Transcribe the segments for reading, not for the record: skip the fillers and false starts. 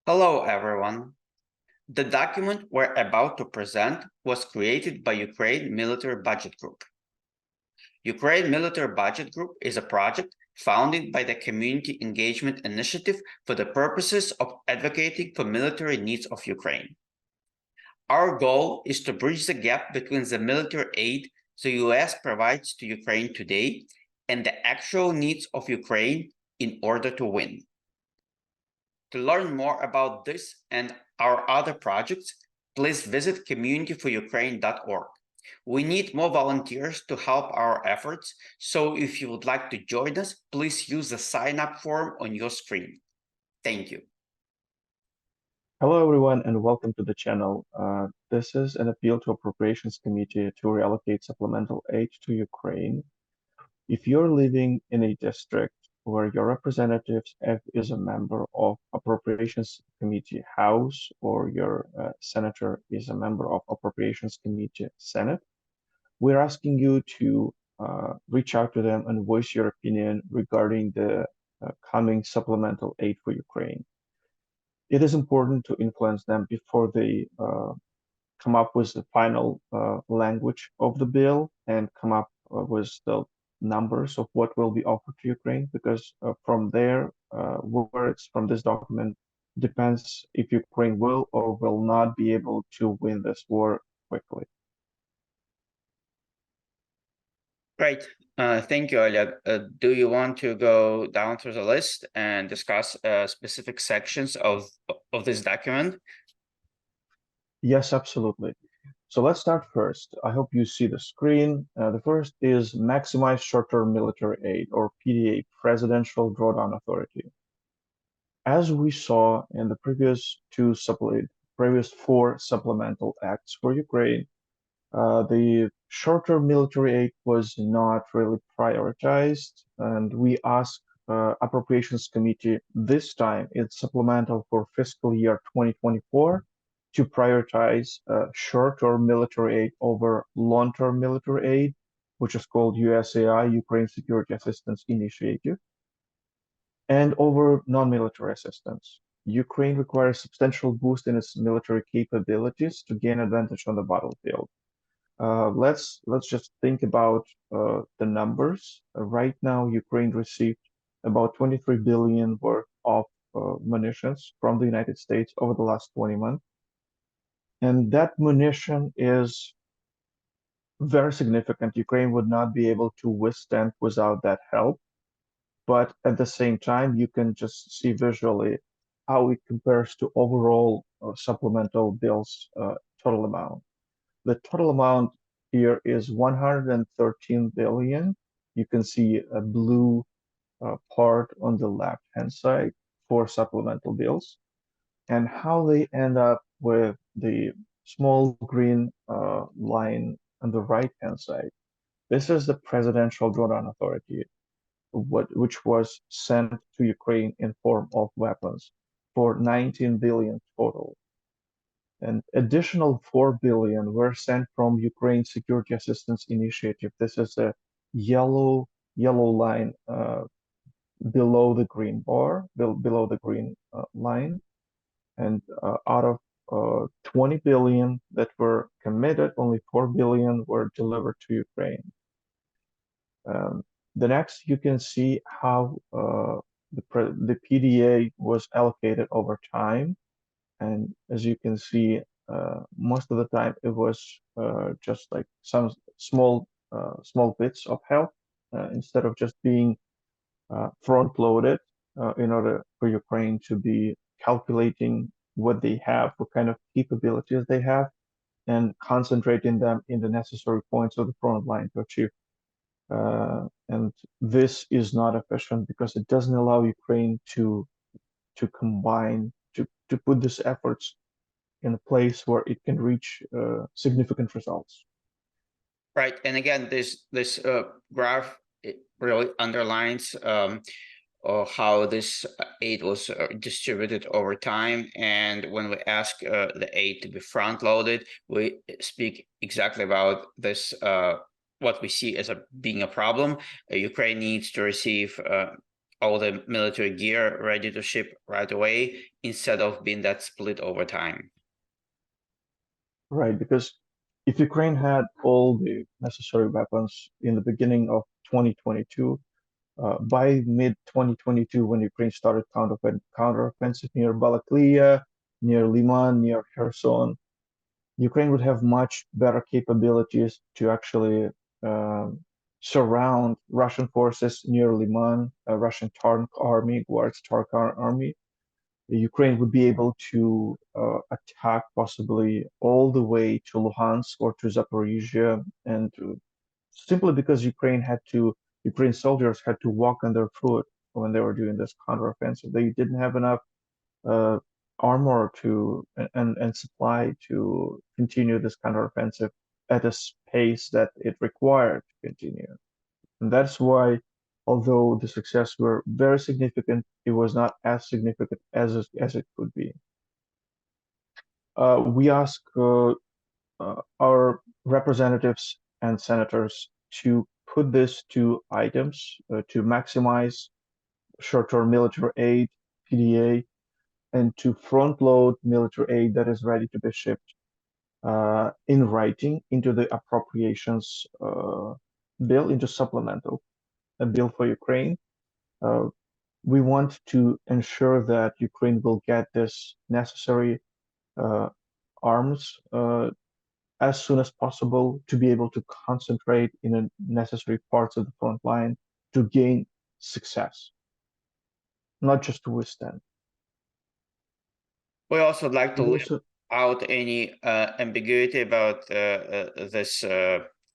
Hello, everyone. The document we're about to present was created by Ukraine Military Budget Group. Ukraine Military Budget Group is a project founded by the Community Engagement Initiative for the purposes of advocating for military needs of Ukraine. Our goal is to bridge the gap between the military aid the US provides to Ukraine today and the actual needs of Ukraine in order to win. To learn more about this and our other projects, please visit communityforukraine.org. We need more volunteers to help our efforts, so if you would like to join us, please use the sign-up form on your screen. Thank you. Hello, everyone, and welcome to the channel. This is an appeal to Appropriations Committee to reallocate supplemental aid to Ukraine. If you're living in a district where your representative is a member of Appropriations Committee House or your senator is a member of Appropriations Committee Senate, we're asking you to reach out to them and voice your opinion regarding the coming supplemental aid for Ukraine. It is important to influence them before they come up with the final language of the bill and come up with the numbers of what will be offered to Ukraine, because from there, words from this document depends if Ukraine will or will not be able to win this war quickly. Great. Thank you, Oleg. Do you want to go down through the list and discuss specific sections of this document? Yes, absolutely. So let's start first. I hope you see the screen. The first is Maximize Short-Term Military Aid, or PDA, Presidential Drawdown Authority. As we saw in the previous four supplemental acts for Ukraine, the short-term military aid was not really prioritized, and we asked Appropriations Committee this time, it's supplemental for fiscal year 2024, to prioritize short-term military aid over long-term military aid, which is called USAI, Ukraine Security Assistance Initiative, and over non-military assistance. Ukraine requires substantial boost in its military capabilities to gain advantage on the battlefield. Let's just think about the numbers. Right now, Ukraine received about 23 billion worth of munitions from the United States over the last 20 months. And that munition is very significant. Ukraine would not be able to withstand without that help. But at the same time, you can just see visually how it compares to overall supplemental bills total amount. The total amount here is 113 billion. You can see a blue part on the left-hand side for supplemental bills, and how they end up with the small green line on the right-hand side. This is the Presidential Drawdown Authority, which was sent to Ukraine in form of weapons for 19 billion total. An additional 4 billion were sent from Ukraine Security Assistance Initiative. This is a yellow line below the green bar, below the green line. And out of 20 billion that were committed, only 4 billion were delivered to Ukraine. The next, you can see how the PDA was allocated over time. And as you can see, most of the time it was just like some small bits of help instead of just being front-loaded in order for Ukraine to be calculating what they have, what kind of capabilities they have, and concentrating them in the necessary points of the front line to achieve. And this is not efficient because it doesn't allow Ukraine to combine, to put these efforts in a place where it can reach significant results. Right, and again, this graph, it really underlines how this aid was distributed over time. And when we ask the aid to be front-loaded, we speak exactly about this, what we see as being a problem. Ukraine needs to receive all the military gear ready to ship right away instead of being that split over time. Right, because if Ukraine had all the necessary weapons in the beginning of 2022, by mid 2022, when Ukraine started counteroffensive near Balaklia, near Liman, near Kherson, Ukraine would have much better capabilities to actually surround Russian forces near Liman, a Russian tank army, Guards tank army. Ukraine would be able to attack possibly all the way to Luhansk or to Zaporizhia, and simply because Ukraine soldiers had to walk on their foot when they were doing this counteroffensive. They didn't have enough uh, armor and supply to continue this counteroffensive at a pace that it required to continue. And that's why, although the success were very significant, it was not as significant as it could be. We ask our representatives and senators to put these two items to maximize short-term military aid, PDA, and to front-load military aid that is ready to be shipped in writing into the appropriations bill, into supplemental a bill for Ukraine. Uh, we want to ensure that Ukraine will get this necessary arms as soon as possible to be able to concentrate in the necessary parts of the front line to gain success, not just to withstand. We also like to We leave also, out any ambiguity about this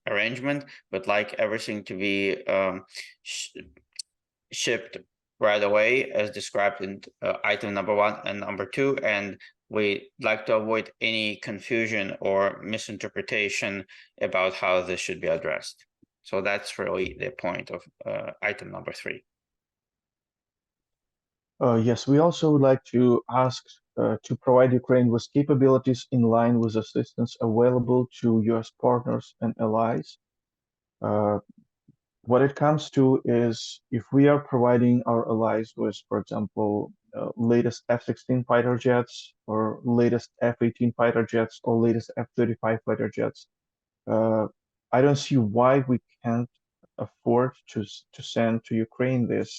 arrangement, but like everything to be shipped right away as described in item number 1 and number 2, and we like to avoid any confusion or misinterpretation about how this should be addressed. So that's really the point of item number 3. yes, we also would like to ask to provide Ukraine with capabilities in line with assistance available to US partners and allies. What it comes to is if we are providing our allies with, for example, latest F-16 fighter jets or latest F-18 fighter jets or latest F-35 fighter jets, I don't see why we can't afford to send to Ukraine these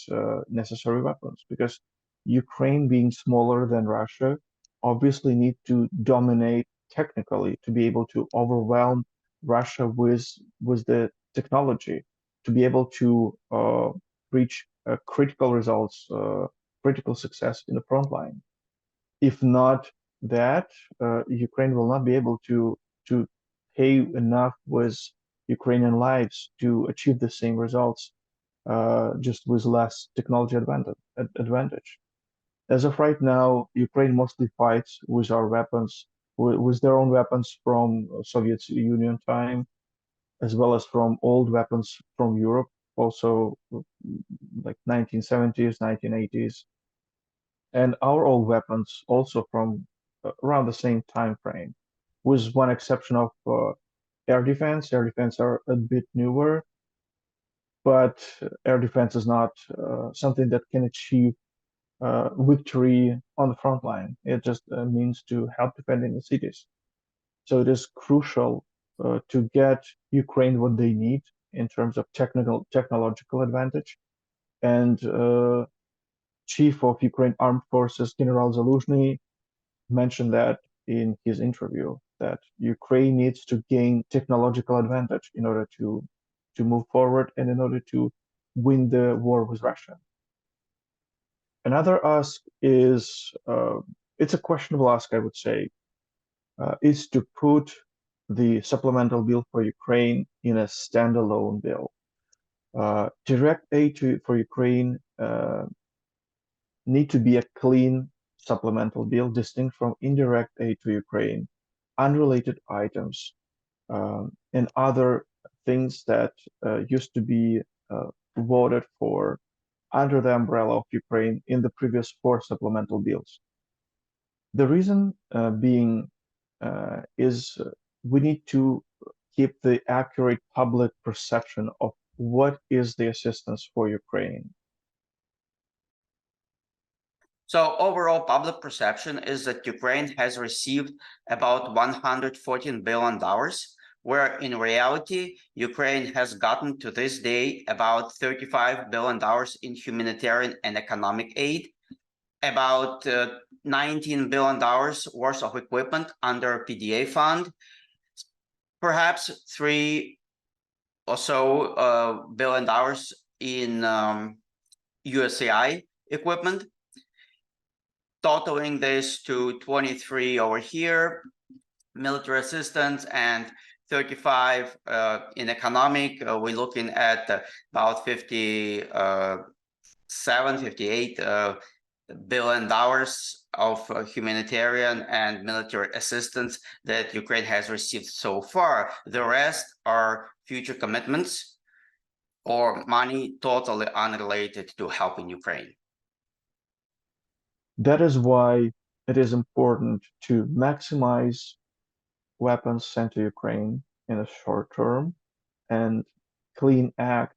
necessary weapons, because Ukraine, being smaller than Russia, obviously need to dominate technically to be able to overwhelm Russia with the technology, to be able to reach critical results, critical success in the front line. If not that, Ukraine will not be able to pay enough with Ukrainian lives to achieve the same results, just with less technology advantage. As of right now, Ukraine mostly fights with our weapons, with their own weapons from Soviet Union time, as well as from old weapons from Europe, also like 1970s, 1980s, and our old weapons also from around the same time frame, with one exception of air defense. Air defense are a bit newer, but air defense is not something that can achieve victory on the front line. It just means to help defending the cities. So it is crucial to get Ukraine what they need in terms of technological advantage. And Chief of Ukraine Armed Forces General Zaluzhny mentioned that in his interview, that Ukraine needs to gain technological advantage in order to move forward and in order to win the war with Russia. Another ask is it's a questionable ask, I would say, is to put the supplemental bill for Ukraine in a standalone bill. Direct aid for Ukraine need to be a clean supplemental bill, distinct from indirect aid to Ukraine, unrelated items, and other things that used to be voted for under the umbrella of Ukraine in the previous 4 supplemental bills. The reason being is we need to keep the accurate public perception of what is the assistance for Ukraine. So overall public perception is that Ukraine has received about $114 billion, where in reality, Ukraine has gotten to this day about $35 billion in humanitarian and economic aid, about $19 billion worth of equipment under PDA fund, perhaps $3 or so billion in USAI equipment, totaling this to 23 over here, military assistance, and 35 in economic. We're looking at about 58 billion dollars of humanitarian and military assistance that Ukraine has received so far. The rest are future commitments or money totally unrelated to helping Ukraine. That is why it is important to maximize weapons sent to Ukraine in the short term, and Clean Act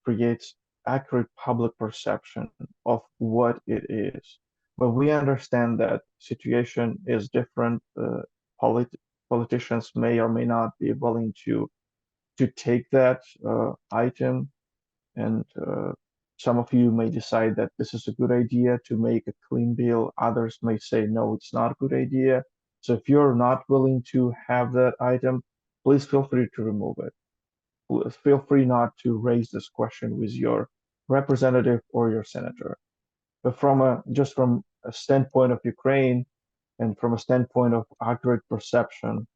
creates accurate public perception of what it is. But we understand that situation is different. Politicians may or may not be willing to take that item, and some of you may decide that this is a good idea to make a clean bill. Others may say, no, it's not a good idea. So if you're not willing to have that item, please feel free to remove it. Feel free not to raise this question with your representative or your senator. But just from a standpoint of Ukraine and from a standpoint of accurate perception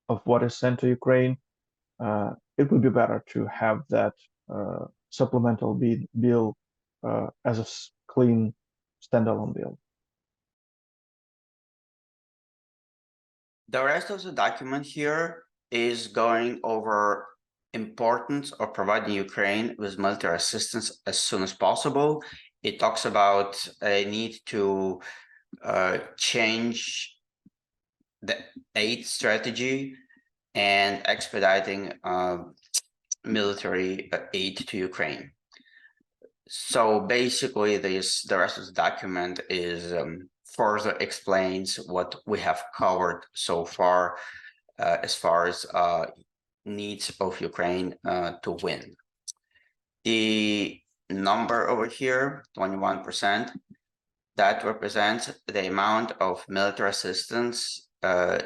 of what is sent to Ukraine, it would be better to have that supplemental bill as a clean standalone bill. The rest of the document here is going over importance of providing Ukraine with military assistance as soon as possible. It talks about a need to change the aid strategy and expediting military aid to Ukraine. So basically, the rest of the document is further explains what we have covered so far as needs of Ukraine to win. The number over here, 21%, that represents the amount of military assistance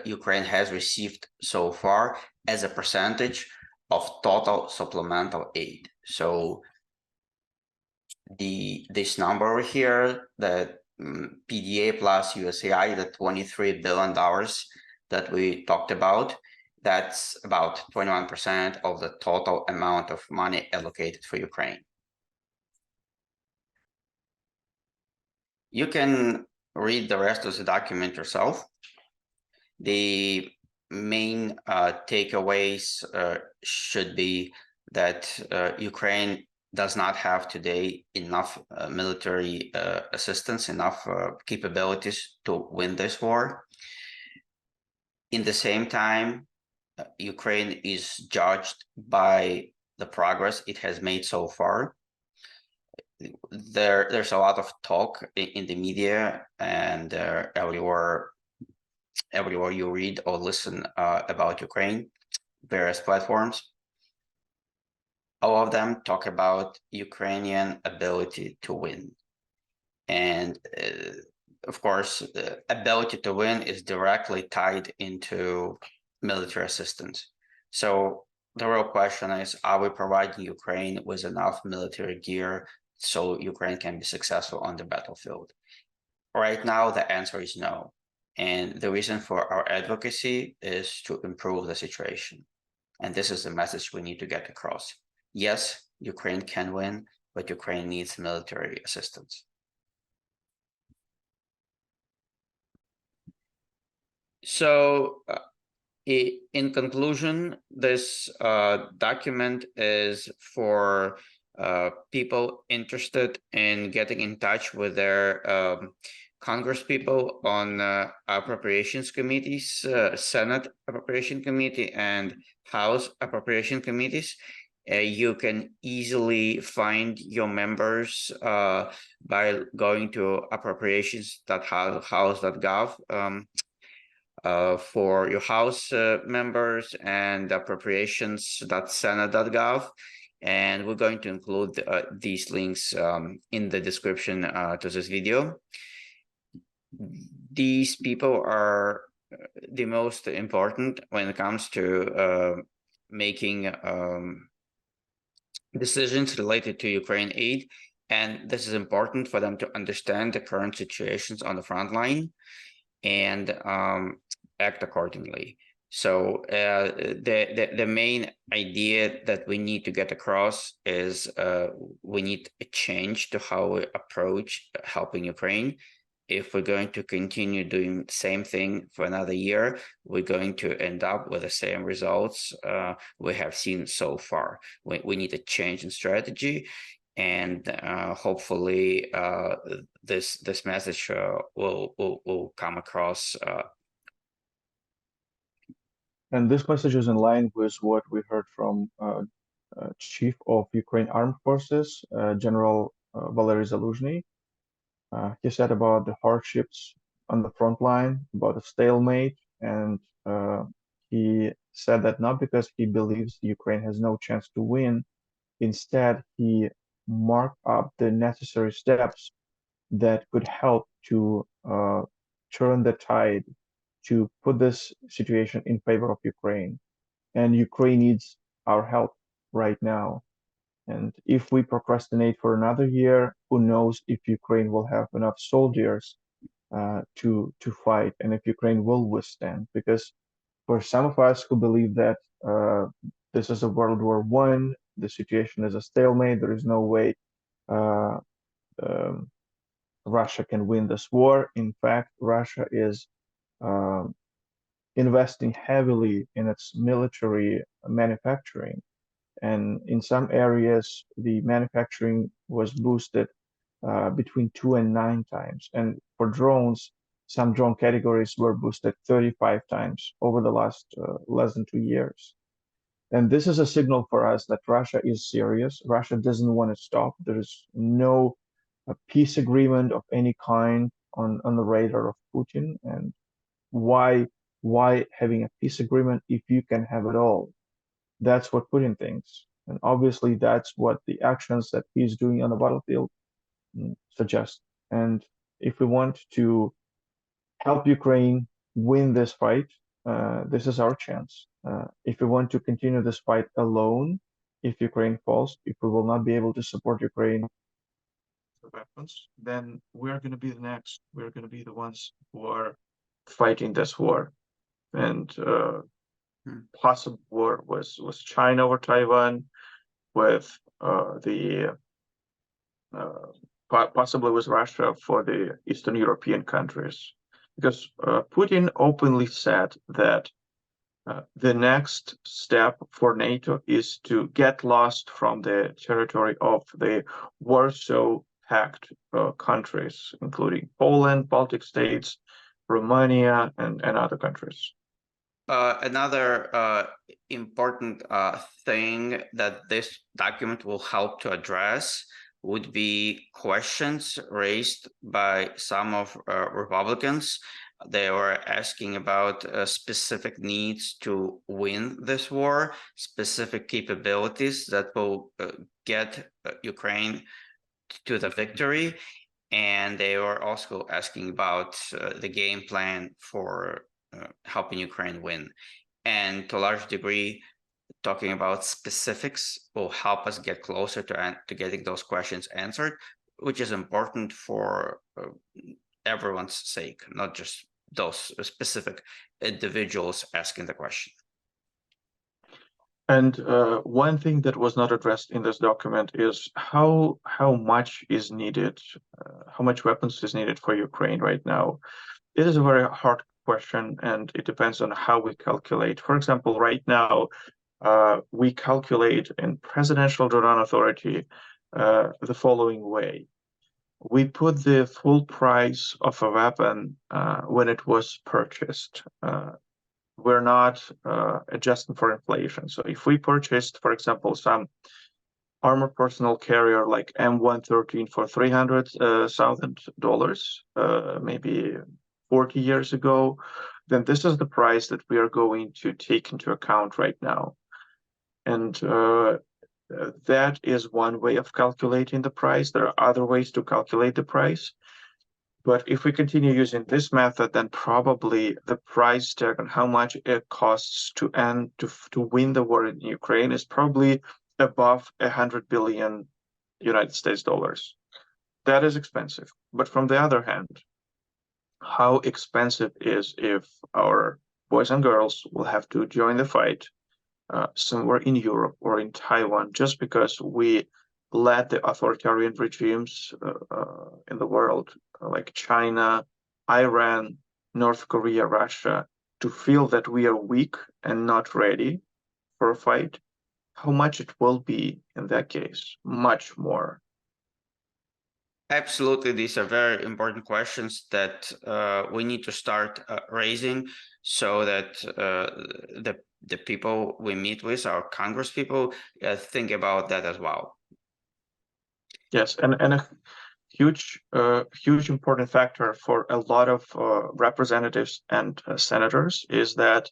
Ukraine has received so far as a percentage of total supplemental aid. So this number over here, the PDA plus USAI, the $23 billion that we talked about, that's about 21% of the total amount of money allocated for Ukraine. You can read the rest of the document yourself. The main takeaways should be that Ukraine does not have today enough military assistance, enough capabilities to win this war. In the same time, Ukraine is judged by the progress it has made so far. There's a lot of talk in the media and everywhere you read or listen about Ukraine, various platforms. All of them talk about Ukrainian ability to win. And of course, the ability to win is directly tied into military assistance. So the real question is, are we providing Ukraine with enough military gear so Ukraine can be successful on the battlefield? Right now, the answer is no. And the reason for our advocacy is to improve the situation. And this is the message we need to get across. Yes, Ukraine can win, but Ukraine needs military assistance. So in conclusion, this document is for people interested in getting in touch with their Congresspeople on Appropriations Committees, Senate Appropriation Committee and House Appropriation Committees. You can easily find your members by going to appropriations.house.gov for your House members, and appropriations.senate.gov. And we're going to include these links in the description to this video. These people are the most important when it comes to making decisions related to Ukraine aid. And this is important for them to understand the current situations on the front line and act accordingly. So the main idea that we need to get across is we need a change to how we approach helping Ukraine. If we're going to continue doing the same thing for another year, we're going to end up with the same results we have seen so far. We need a change in strategy, and hopefully this message will come across. And this message is in line with what we heard from Chief of Ukraine Armed Forces, General Valery Zaluzhny. He said about the hardships on the front line, about a stalemate, and he said that not because he believes Ukraine has no chance to win. Instead, he marked up the necessary steps that could help to turn the tide, to put this situation in favor of Ukraine. And Ukraine needs our help right now. And if we procrastinate for another year, who knows if Ukraine will have enough soldiers to fight, and if Ukraine will withstand. Because for some of us who believe that this is a World War I, the situation is a stalemate, there is no way uh, um, Russia can win this war. In fact, Russia is um, investing heavily in its military manufacturing. And in some areas, the manufacturing was boosted between 2 and 9 times. And for drones, some drone categories were boosted 35 times over the last less than 2 years. And this is a signal for us that Russia is serious. Russia doesn't want to stop. There is no peace agreement of any kind on the radar of Putin. And why having a peace agreement if you can have it all? That's what Putin thinks. And obviously, that's what the actions that he's doing on the battlefield suggest. And if we want to help Ukraine win this fight, this is our chance. If we want to continue this fight alone, if Ukraine falls, if we will not be able to support Ukraine with weapons, then we're going to be the next. We're going to be the ones who are fighting this war. And possible war was China over Taiwan, with possibly with Russia for the Eastern European countries, because Putin openly said that the next step for NATO is to get lost from the territory of the Warsaw Pact countries, including Poland, Baltic states, Romania, and other countries. Another important thing that this document will help to address would be questions raised by some of Republicans. They were asking about specific needs to win this war, specific capabilities that will get Ukraine to the victory. And they were also asking about the game plan for helping Ukraine win. And to a large degree, talking about specifics will help us get closer to getting those questions answered, which is important for everyone's sake, not just those specific individuals asking the question. And one thing that was not addressed in this document is how much is needed, how much weapons is needed for Ukraine right now. It is a very hard question, and it depends on how we calculate. For example, right now, we calculate in Presidential Drawdown Authority the following way. We put the full price of a weapon when it was purchased we're not adjusting for inflation. So if we purchased, for example, some armored personnel carrier like M113 for $300,000, maybe 40 years ago, then this is the price that we are going to take into account right now. And that is one way of calculating the price. There are other ways to calculate the price. But if we continue using this method, then probably the price tag on how much it costs to win the war in Ukraine is probably above 100 billion United States dollars. That is expensive. But from the other hand, how expensive is if our boys and girls will have to join the fight somewhere in Europe or in Taiwan just because we let the authoritarian regimes in the world, like China, Iran, North Korea, Russia, to feel that we are weak and not ready for a fight. How much it will be in that case? Much more. Absolutely, these are very important questions that we need to start raising, so that the people we meet with, our Congresspeople, think about that as well. Yes, and a huge important factor for a lot of representatives and senators is that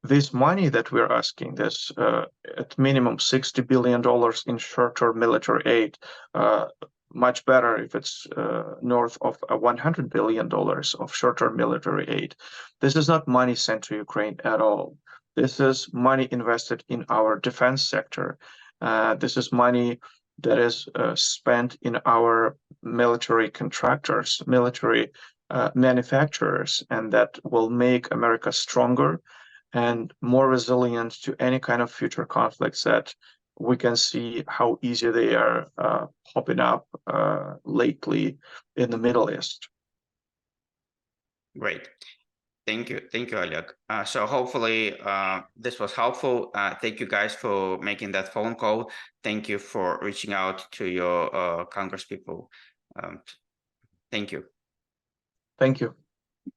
this money that we're asking, this at minimum $60 billion in short-term military aid, much better if it's north of $100 billion of short-term military aid. This is not money sent to Ukraine at all. This is money invested in our defense sector. This is money that is spent in our military contractors, military manufacturers, and that will make America stronger and more resilient to any kind of future conflicts that we can see how easy they are popping up lately in the Middle East. Great. Thank you, Oleg. So hopefully this was helpful. Thank you guys for making that phone call. Thank you for reaching out to your Congresspeople. Thank you. Thank you.